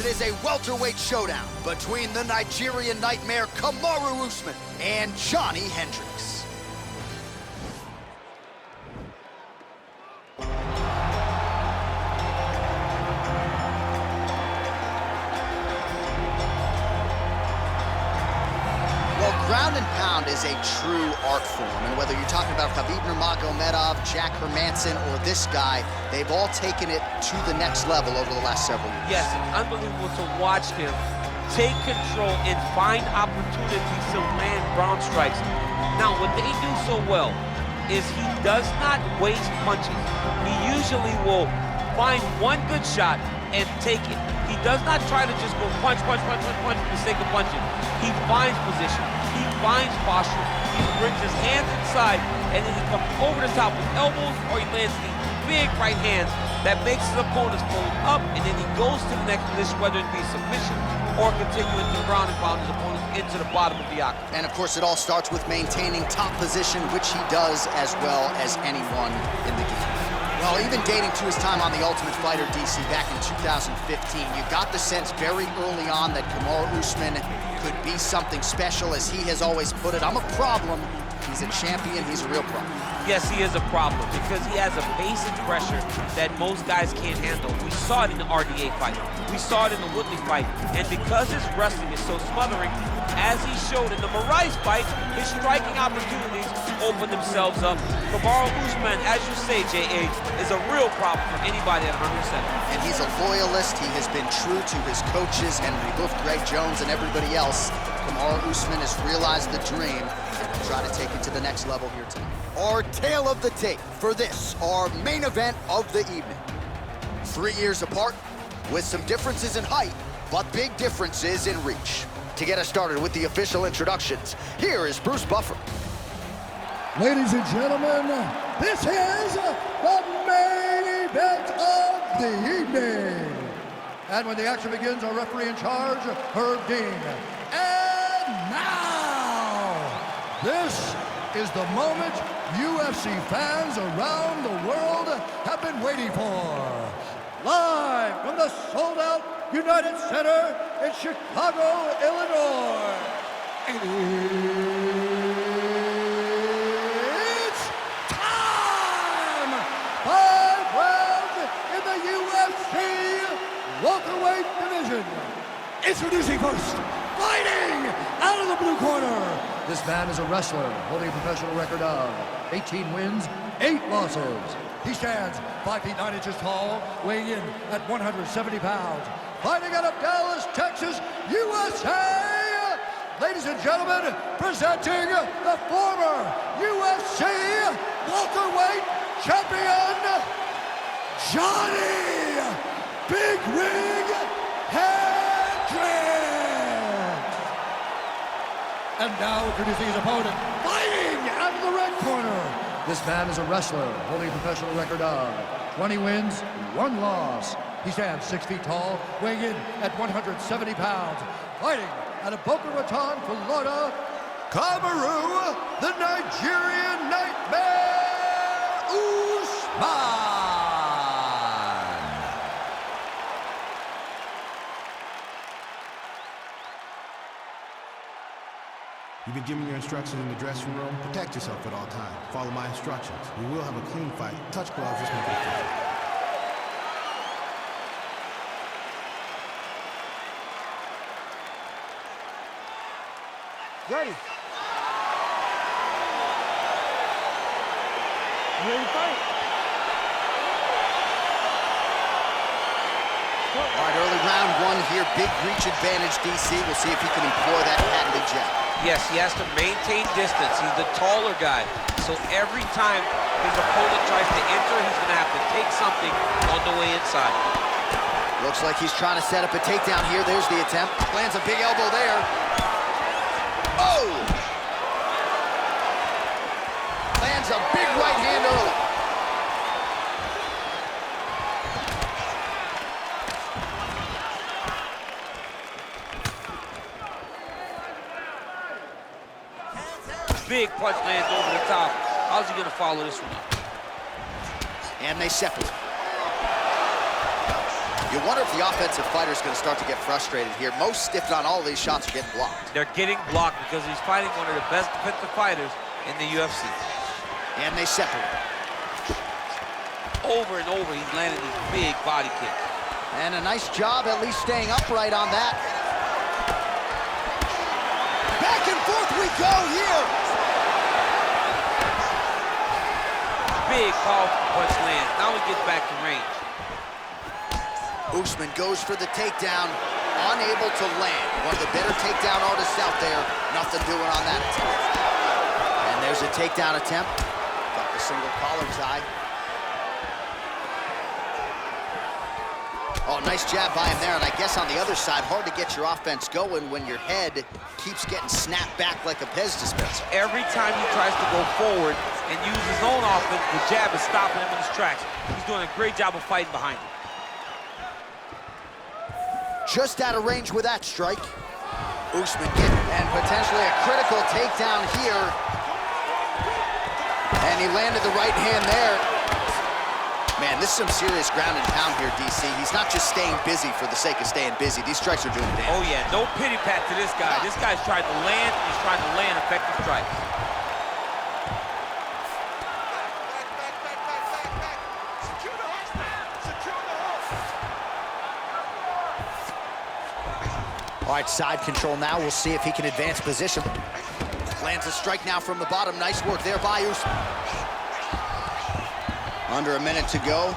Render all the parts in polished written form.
it is a welterweight showdown between the Nigerian nightmare Kamaru Usman and Johnny Hendricks. Ground and pound is a true art form, and whether you're talking about Khabib Nurmagomedov, Jack Hermanson, or this guy, they've all taken it to the next level over the last several years. Yes, it's unbelievable to watch him take control and find opportunities to land ground strikes. Now, what they do so well is he does not waste punches. He usually will find one good shot and take it. He does not try to just go punch, punch, punch, punch, punch for the sake of punching. He finds position. He finds posture. He brings his hands inside, and then he comes over the top with elbows, or he lands these big right hands that makes his opponents fold up, and then he goes to the next position, whether it be submission or continuing to ground and pound his opponents into the bottom of the octagon. And of course, it all starts with maintaining top position, which he does as well as anyone in the game. Well, even dating to his time on The Ultimate Fighter, DC, back in 2015, you got the sense very early on that Kamaru Usman could be something special. As he has always put it, I'm a problem. He's a champion. He's a real problem. Yes, he is a problem because he has a pace and pressure that most guys can't handle. We saw it in the RDA fight. We saw it in the Woodley fight. And because his wrestling is so smothering, as he showed in the Moraes fight, his striking opportunities open themselves up. Kamaru Usman, as you say, J.A., is a real problem for anybody at 107. And he's a loyalist. He has been true to his coaches, Henry Hoof, Greg Jones, and everybody else. Kamaru Usman has realized the dream and will try to take it to the next level here tonight. Our tale of the tape for this, our main event of the evening. 3 years apart, with some differences in height, but big differences in reach. To get us started with the official introductions, here is Bruce Buffer. Ladies and gentlemen, this is the main event of the evening. And when the action begins, our referee in charge, Herb Dean. And now, this is the moment UFC fans around the world have been waiting for. Live from the sold-out United Center in Chicago, Illinois. It's time! 5 rounds in the UFC welterweight division. Introducing first, fighting out of the blue corner. This man is a wrestler holding a professional record of 18 wins, 8 losses. He stands 5 feet 9 inches tall, weighing in at 170 pounds. Fighting out of Dallas, Texas, USA. Ladies and gentlemen, presenting the former UFC welterweight champion, Johnny Big Rig Hendricks. And now introducing his opponent, fighting out of the red corner. This man is a wrestler holding a professional record of 20 wins, 1 loss. He stands 6 feet tall, weighing in at 170 pounds. Fighting out of Boca Raton, Florida, Kamaru, the Nigerian Nightmare Usman. You've been given your instructions in the dressing room. Protect yourself at all times. Follow my instructions. We will have a clean fight. Touch gloves, just make it official. Ready. You ready to fight? All right, early round 1 here, big reach advantage, DC. We'll see if he can employ that patented jab. Yes, he has to maintain distance. He's the taller guy. So every time his opponent tries to enter, he's going to have to take something on the way inside. Looks like he's trying to set up a takedown here. There's the attempt. Lands a big elbow there. Oh! Lands a big right hand early. Big punch lands over the top. How's he going to follow this one up? And they separate. You wonder if the offensive fighter is going to start to get frustrated here. Most, if not all of these shots are getting blocked. They're getting blocked because he's fighting one of the best defensive fighters in the UFC. And they separate. Over and over, he's landing these big body kicks. And a nice job at least staying upright on that. Back and forth we go here. Big, powerful punch lands. Now he gets back to range. Usman goes for the takedown, unable to land. One of the better takedown artists out there. Nothing doing on that attempt. And there's a takedown attempt. Got the single collar tie. Oh, nice jab by him there, and I guess on the other side, hard to get your offense going when your head keeps getting snapped back like a Pez dispenser. Every time he tries to go forward and use his own offense, the jab is stopping him in his tracks. He's doing a great job of fighting behind him. Just out of range with that strike. Usman getting, and potentially a critical takedown here. And he landed the right hand there. Man, this is some serious ground and pound here, DC. He's not just staying busy for the sake of staying busy. These strikes are doing damage. Oh, yeah, no pity pat to this guy. This guy's trying to land, he's trying to land effective strikes. All right, side control now. We'll see if he can advance position. Lands a strike now from the bottom. Nice work there by Usman. Under a minute to go.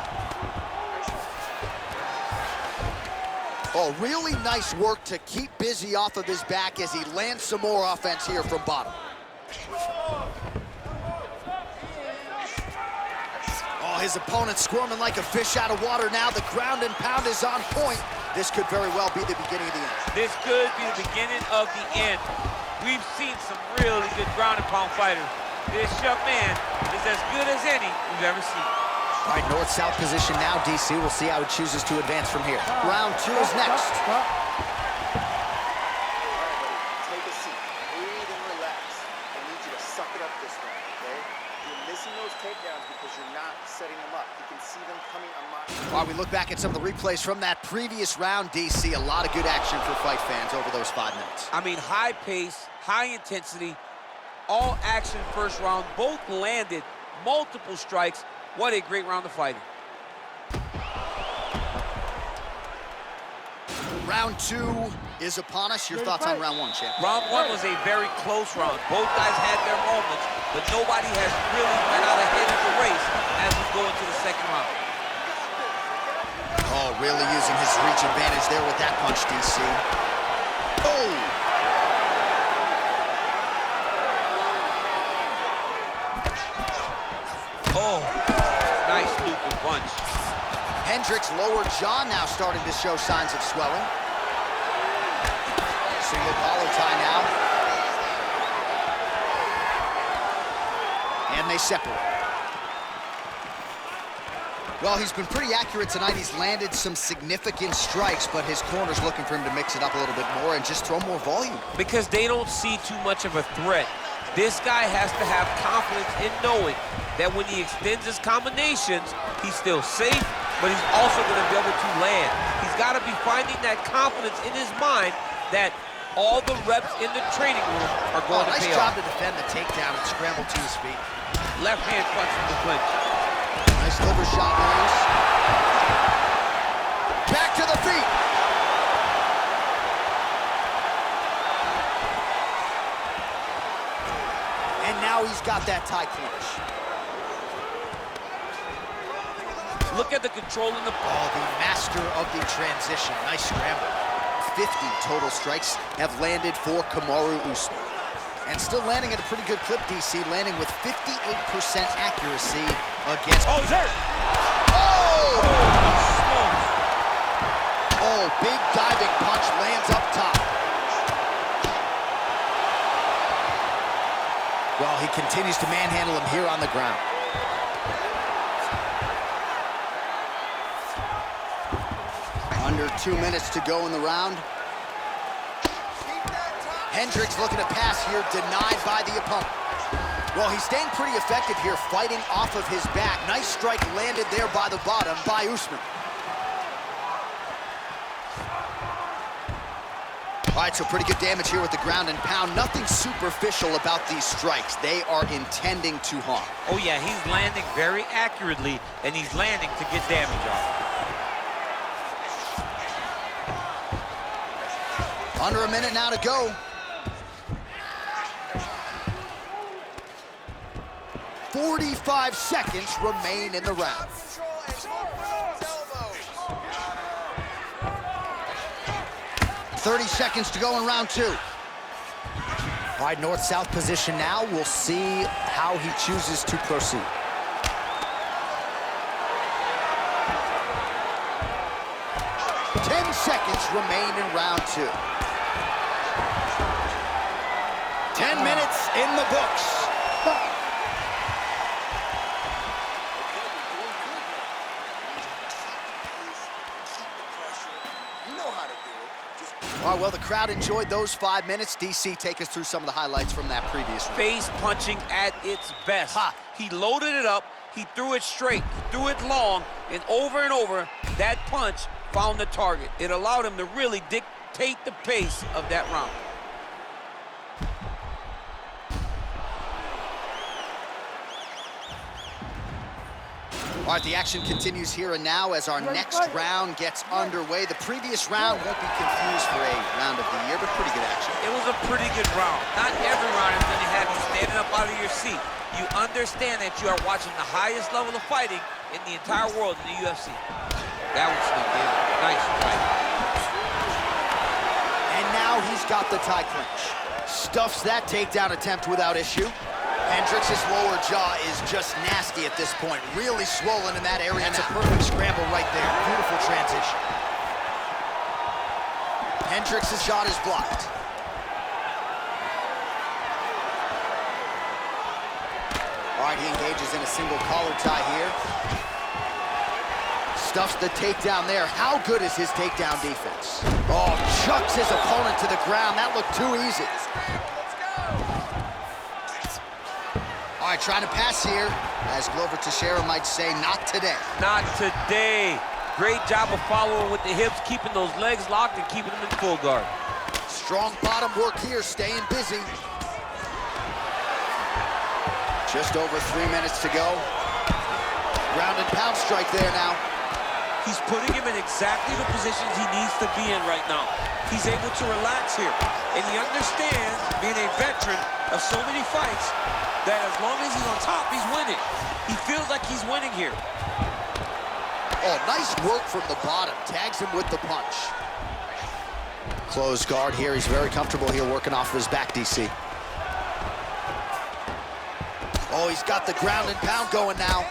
Oh, really nice work to keep busy off of his back as he lands some more offense here from bottom. Oh, his opponent squirming like a fish out of water now. The ground and pound is on point. This could very well be the beginning of the end. This could be the beginning of the end. We've seen some really good ground and pound fighters. This young man is as good as any we've ever seen. All right, north-south position now, DC. We'll see how he chooses to advance from here. Round 2 is next. Take a seat, breathe and relax. I need you to suck it up this round, okay? You're missing those takedowns because you're not setting them up. You can see them coming a mile. While we look back at some of the replays from that previous round, DC, a lot of good action for fight fans over those 5 minutes. I mean, high pace, high intensity, all action first round. Both landed multiple strikes. What a great round of fighting. Round 2 is upon us. Your thoughts on round 1, champ? Round 1 was a very close round. Both guys had their moments, but nobody has really went out ahead of the race as we go into the second round. Oh, really using his reach advantage there with that punch, DC. Oh! Oh, nice looping punch. Hendricks' lower jaw now starting to show signs of swelling. Single collar tie now. And they separate. Well, he's been pretty accurate tonight. He's landed some significant strikes, but his corner's looking for him to mix it up a little bit more and just throw more volume. Because they don't see too much of a threat. This guy has to have confidence in knowing that when he extends his combinations, he's still safe, but he's also going to be able to land. He's got to be finding that confidence in his mind that all the reps in the training room are going to pay off. Nice job to defend the takedown and scramble to his feet. Left hand punch from the clinch. Nice liver shot release. Back to the feet. And now he's got that tie clinch. Look at the control in the... Oh, the master of the transition. Nice scramble. 50 total strikes have landed for Kamaru Uso. And still landing at a pretty good clip, DC, landing with 58% accuracy against... Oh, he's hurt! Oh! Oh, Oh, big diving punch lands up top. Well, he continues to manhandle him here on the ground. Under 2 minutes to go in the round. Hendricks looking to pass here, denied by the opponent. Well, he's staying pretty effective here, fighting off of his back. Nice strike landed there by the bottom by Usman. All right, so pretty good damage here with the ground and pound. Nothing superficial about these strikes. They are intending to harm. Oh, yeah, he's landing very accurately, and he's landing to get damage off. Under a minute now to go. 45 seconds remain in the round. 30 seconds to go in round 2. All right, north-south position now. We'll see how he chooses to proceed. Ten seconds remain in round 2. 10 minutes in the books. All right, well, the crowd enjoyed those 5 minutes. DC, take us through some of the highlights from that previous round. Face punching at its best. He loaded it up, he threw it straight, he threw it long, and over, that punch found the target. It allowed him to really dictate the pace of that round. All right, the action continues here and now as our next round gets underway. The previous round won't be confused for a round of the year, but pretty good action. It was a pretty good round. Not every round is going to have you standing up out of your seat. You understand that you are watching the highest level of fighting in the entire world in the UFC. That was sneaked in. Nice fight. And now he's got the tie clinch. Stuffs that takedown attempt without issue. Hendricks' lower jaw is just nasty at this point. Really swollen in that area. That's a perfect scramble right there. Beautiful transition. Hendricks' shot is blocked. All right, he engages in a single collar tie here. Stuffs the takedown there. How good is his takedown defense? Oh, chucks his opponent to the ground. That looked too easy. All right, trying to pass here. As Glover Teixeira might say, not today. Not today. Great job of following with the hips, keeping those legs locked and keeping them in full guard. Strong bottom work here, staying busy. Just over 3 minutes to go. Ground and pound strike there now. He's putting him in exactly the positions he needs to be in right now. He's able to relax here. And he understands, being a veteran of so many fights, that as long as he's on top, he's winning. He feels like he's winning here. Oh, nice work from the bottom. Tags him with the punch. Closed guard here. He's very comfortable here working off of his back, DC. Oh, he's got the ground and pound going now.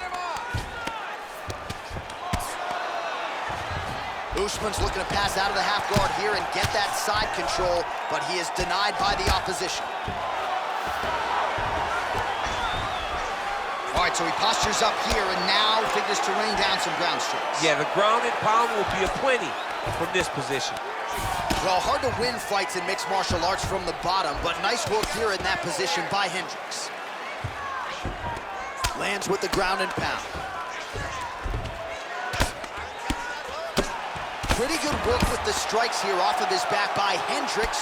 Usman's looking to pass out of the half guard here and get that side control, but he is denied by the opposition. All right, so he postures up here and now figures to rain down some ground strikes. Yeah, the ground and pound will be aplenty from this position. Well, hard to win fights in mixed martial arts from the bottom, but nice work here in that position by Hendricks. Lands with the ground and pound. Pretty good work with the strikes here off of his back by Hendricks.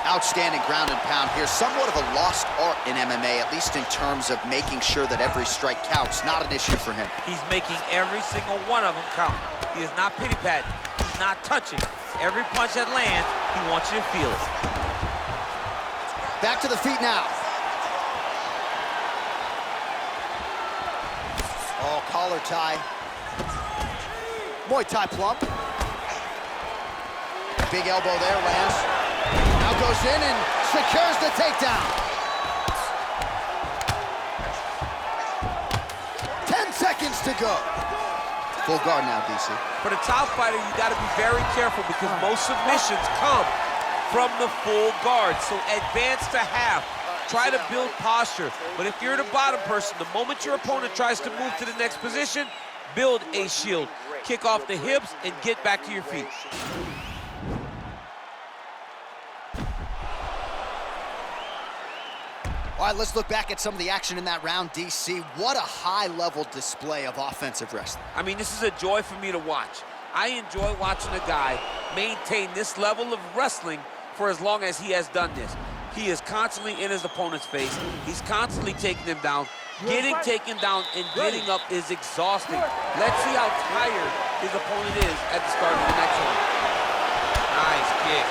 Outstanding ground and pound here. Somewhat of a lost art in MMA, at least in terms of making sure that every strike counts. Not an issue for him. He's making every single one of them count. He is not pity-patting. He's not touching. Every punch that lands, he wants you to feel it. Back to the feet now. Oh, collar tie. Muay Thai plump. Big elbow there, lands. Now goes in and secures the takedown. 10 seconds to go. Full guard now, DC. For the top fighter, you got to be very careful because most submissions come from the full guard. So advance to half. Try to build posture. But if you're the bottom person, the moment your opponent tries to move to the next position, build a shield. Kick off the hips and get back to your feet. All right, let's look back at some of the action in that round, DC. What a high-level display of offensive wrestling. I mean, this is a joy for me to watch. I enjoy watching a guy maintain this level of wrestling for as long as he has done this. He is constantly in his opponent's face. He's constantly taking him down. Getting taken down and getting up is exhausting. Let's see how tired his opponent is at the start of the next one. Nice kick.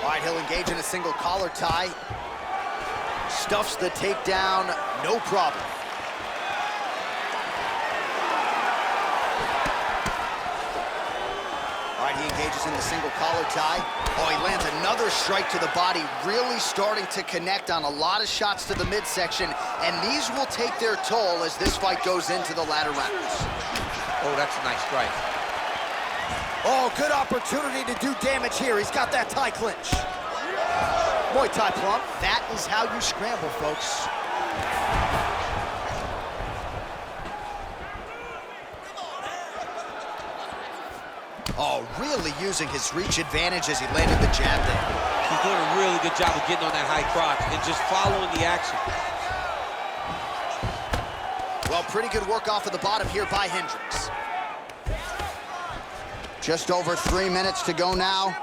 All right, he'll engage in a single collar tie. Stuffs the takedown, no problem. All right, he engages in the single collar tie. Oh, he lands another strike to the body, really starting to connect on a lot of shots to the midsection, and these will take their toll as this fight goes into the latter rounds. Oh, that's a nice strike. Oh, good opportunity to do damage here. He's got that tie clinch. Muay Thai plump. That is how you scramble, folks. Oh, really using his reach advantage as he landed the jab there. He's doing a really good job of getting on that high crotch and just following the action. Well, pretty good work off of the bottom here by Hendricks. Just over 3 minutes to go now.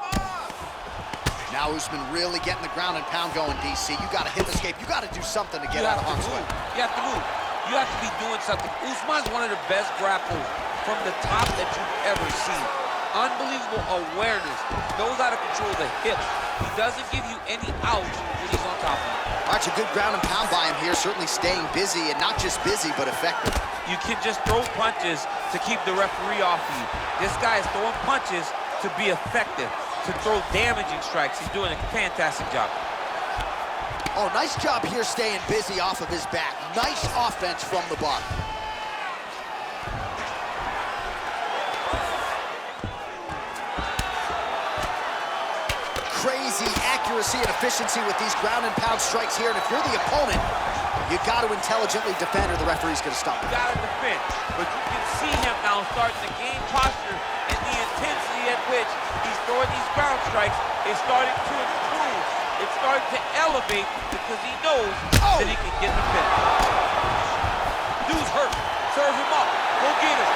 Now Usman really getting the ground and pound going, DC. You got to hip escape. You got to do something to get out of harm's way. You have to move. You have to be doing something. Usman's one of the best grapplers from the top that you've ever seen. Unbelievable awareness. Knows how to control the hips. He doesn't give you any ouch when he's on top of you. All right, a good ground and pound by him here. Certainly staying busy, and not just busy, but effective. You can just throw punches to keep the referee off of you. This guy is throwing punches to be effective, to throw damaging strikes. He's doing a fantastic job. Oh, nice job here staying busy off of his back. Nice offense from the bottom. Crazy accuracy and efficiency with these ground and pound strikes here. And if you're the opponent, you got to intelligently defend or the referee's going to stop. You got to defend. But you can see him now starting to gain posture, and the intensity at which he's throwing these ground strikes is starting to improve. It's starting to elevate because he knows that he can get the finish. Dude's hurt. Serve him up. Go get him.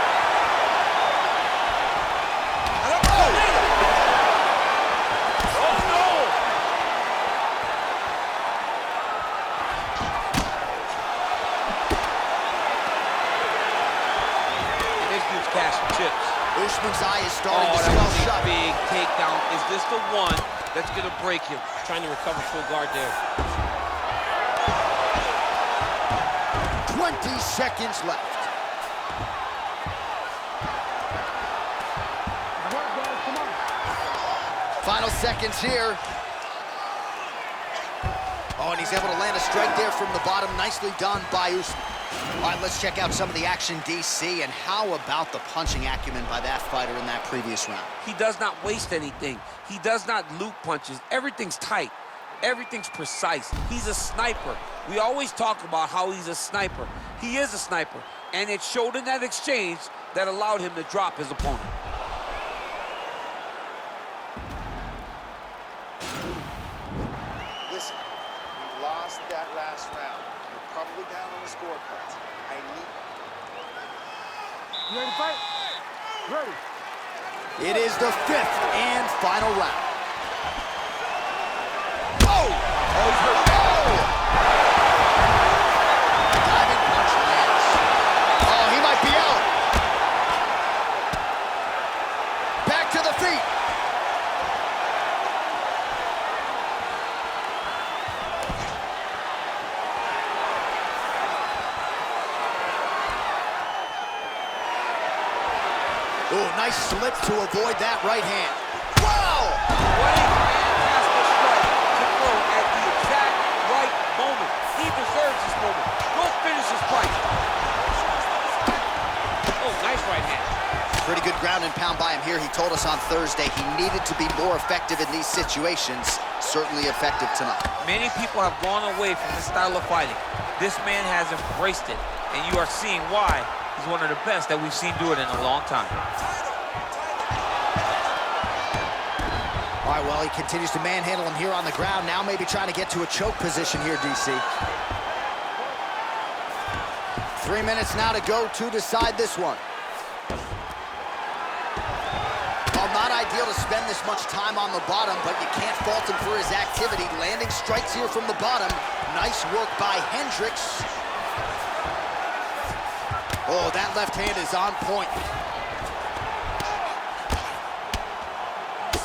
Cashing chips. Usman's eye is starting to that swell was shut. a big takedown. Is this the one that's going to break him? Trying to recover full guard there. 20 seconds left. Final seconds here. Oh, and he's able to land a strike there from the bottom. Nicely done by Usman. All right, let's check out some of the action, DC, and how about the punching acumen by that fighter in that previous round? He does not waste anything. He does not loop punches. Everything's tight. Everything's precise. He's a sniper. We always talk about how he's a sniper. He is a sniper, and it showed in that exchange that allowed him to drop his opponent. Listen, we lost that last round. You're probably down on the scorecards. I need... You ready to fight? Ready. It is the 5th and final round. Oh! Oh, he's hurt. Oh! Diving punch lands. Oh, he might be out. Back to the feet. Oh, nice slip to avoid that right hand. Wow! What a fantastic strike to throw at the exact right moment. He deserves this moment. Go finish his fight. Oh, nice right hand. Pretty good ground and pound by him here. He told us on Thursday he needed to be more effective in these situations. Certainly effective tonight. Many people have gone away from this style of fighting. This man has embraced it, and you are seeing why he's one of the best that we've seen do it in a long time. All right, well, he continues to manhandle him here on the ground. Now maybe trying to get to a choke position here, DC. 3 minutes now to go to decide this one. be able to spend this much time on the bottom, but you can't fault him for his activity. Landing strikes here from the bottom. Nice work by Hendricks. Oh, that left hand is on point.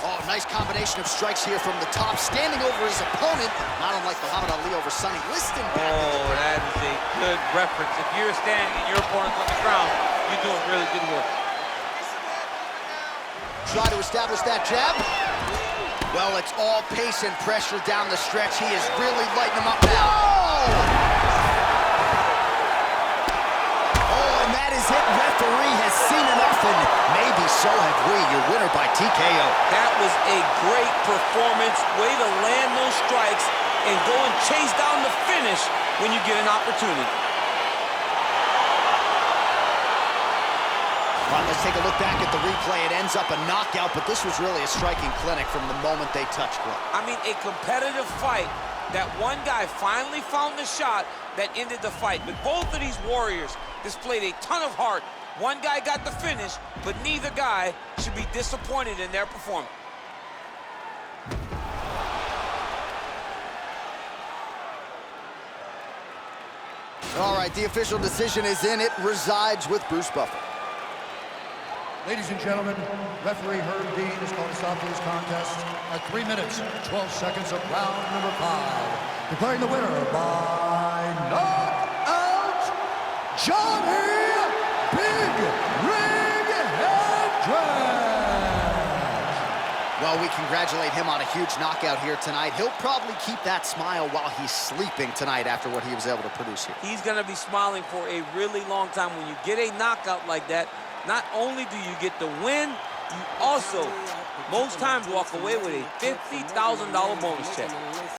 Oh, nice combination of strikes here from the top, standing over his opponent, not unlike Muhammad Ali over Sonny Liston. Oh, that is a good reference. If you're standing and your opponent's on the ground, you're doing really good work. Try to establish that jab. Well, it's all pace and pressure down the stretch. He is really lighting him up now. It. Referee has seen enough, and maybe so have we. Your winner by TKO. That was a great performance. Way to land those strikes and go and chase down the finish when you get an opportunity. All right, let's take a look back at the replay. It ends up a knockout, but this was really a striking clinic from the moment they touched ground. I mean, a competitive fight. That one guy finally found the shot that ended the fight. But both of these warriors displayed a ton of heart. One guy got the finish, but neither guy should be disappointed in their performance. All right, the official decision is in. It resides with Bruce Buffer. Ladies and gentlemen, referee Herb Dean has called a stop to this contest at 3 minutes, 12 seconds of round number 5. Declaring the winner by knockout, Johnny Big Ring Hendricks. Well, we congratulate him on a huge knockout here tonight. He'll probably keep that smile while he's sleeping tonight after what he was able to produce here. He's going to be smiling for a really long time. When you get a knockout like that, not only do you get the win, you also, most times, walk away with a $50,000 bonus check.